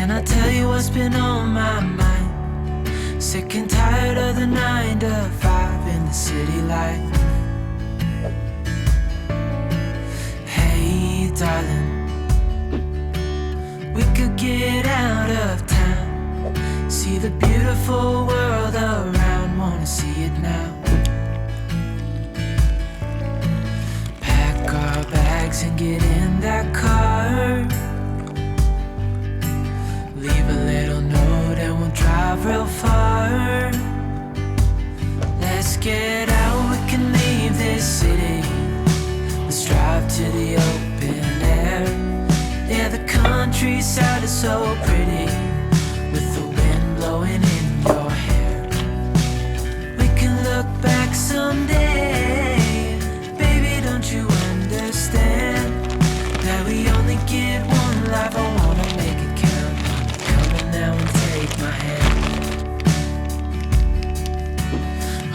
Can I tell you what's been on my mind? Sick and tired of the 9 to 5 in the city life. Hey darling, we could get out of town, see the beautiful world around, wanna see it now. Pack our bags and get in that car, leave a little note and we'll drive real far. Let's get out, we can leave this city. Let's drive to the open air. Yeah, the countryside is so pretty, with the wind blowing in your hair. We can look back someday, baby, don't you understand that we only get one life? I wanna make it count. Come on now and take my hand.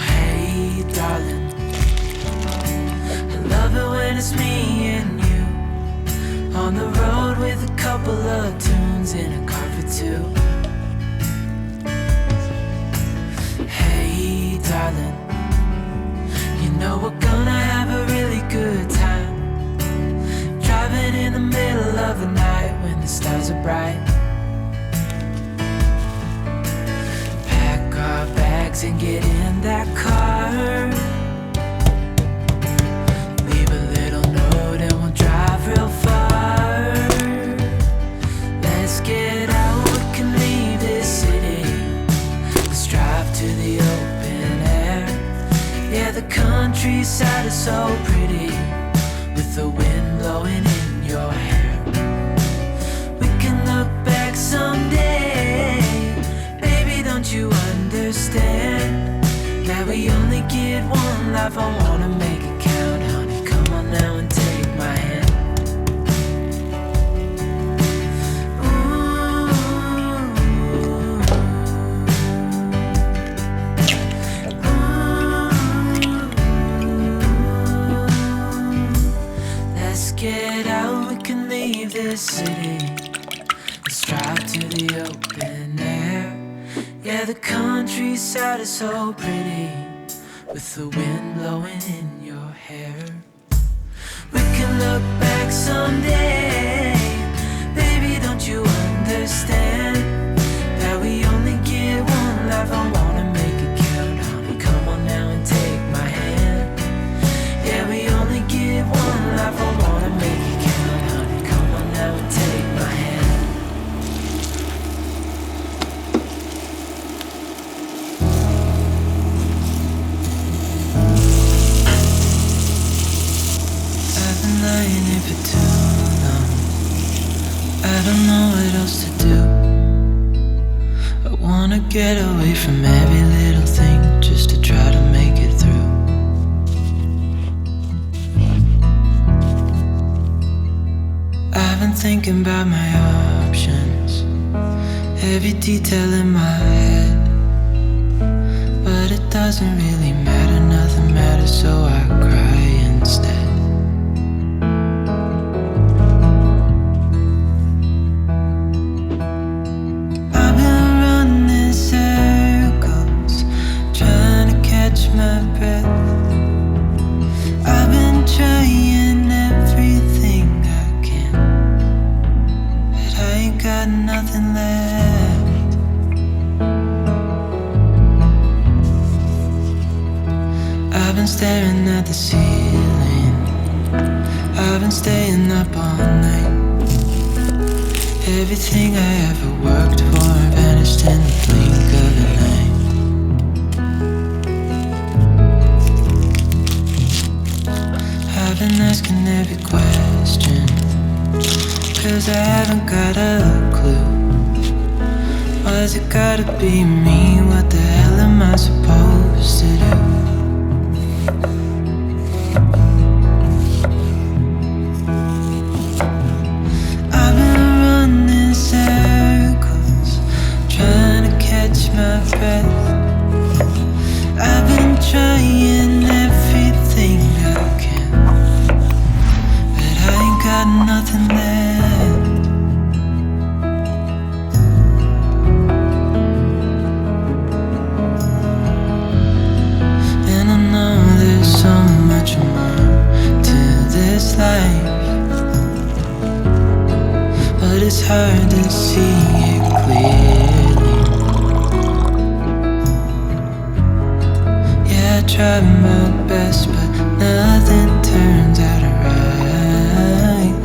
Hey darling, I love it when it's me and you, on the road with a couple of tunes in a car for two. Hey darling, you know we're gonna have a really good time, driving in the middle of the night when the stars are bright. Pack our bags and get in that car, leave a little note and we'll drive real far. Let's get out, we can leave this city. Let's drive to the open air. Yeah, the countryside is so pretty, with the wind blowing in your hair. We can look back someday, baby, don't you understand that we only get one life? I wanna make it count, honey, come on now and take my hand. Let's get out, we can leave this city. Let's drive to the open air. Yeah, the countryside is so pretty, with the wind blowing in your hair. We can look back someday, baby, don't you understand that we only get one life? I wanna make it count, honey, come on now and take my hand. Yeah, we only get one life, I wanna make it count, honey, come on now and take my hand. I've been lying here for too long, I don't know what else to do. I wanna get away from every little thing, just to try to make it through. I've been thinking about my options, every detail in my head, but it doesn't really matter, nothing matters, so I cry instead. I've been running circles, trying to catch my breath. I've been trying everything I can, but I ain't got nothing left. I've been staring at the ceiling, I've been staying up all night. Everything I ever worked for vanished in the blink of an eye. I've been asking every question, 'cause I haven't got a clue. Why's it gotta be me? What the hell am I supposed to do? I've been running circles, trying to catch my breath. I've been trying everything I can, but I ain't got nothing left. it's hard to see it clearly. Yeah, I tried my best, but nothing turns out right.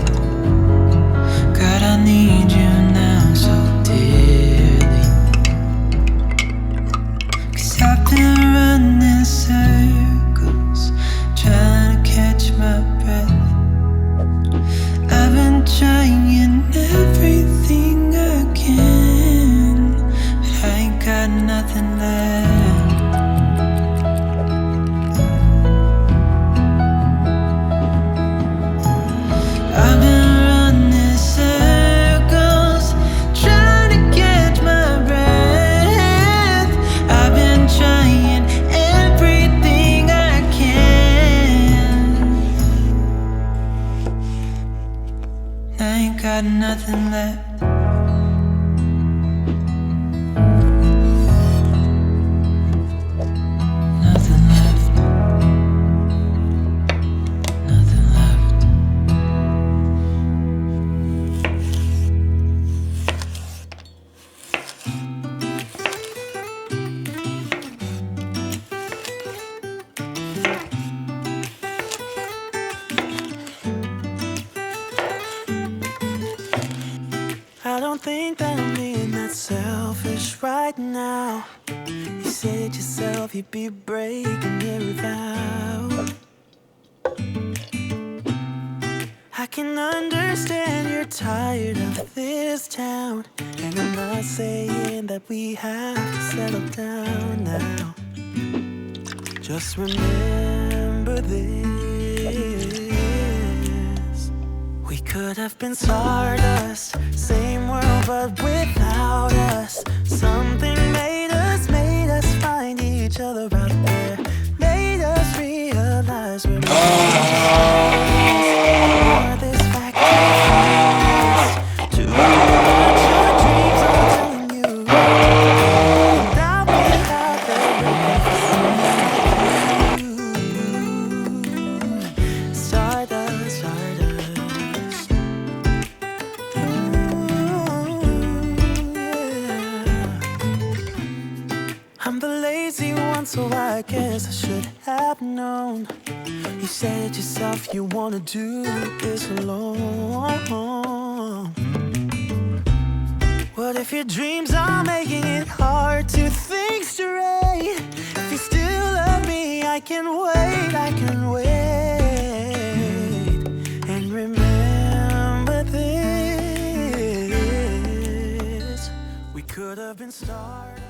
God, I need you now so dearly. 'Cause I've been running circles, trying to catch my breath. I've been trying everything I can, but I ain't got nothing left. I've been running circles, trying to catch my breath. I've been trying everything I can. I ain't got nothing left. Nothing left. Nothing left. I don't think that I'm being that selfish right now. You said yourself you'd be breaking every vow. I can understand you're tired of this town, and I'm not saying that we have to settle down now. Just remember this: we could have been stardust, same world but without us. Something made us find each other out there, made us realize we're more this fact too much your dreams are telling you. Now we're out there looking for you. Stardust, stardust. I'm the lazy one, so I guess I should have known. You said yourself you wanna do this alone. What if your dreams are making it hard to think straight? If you still love me, I can wait, I can wait. And remember this: we could have been started.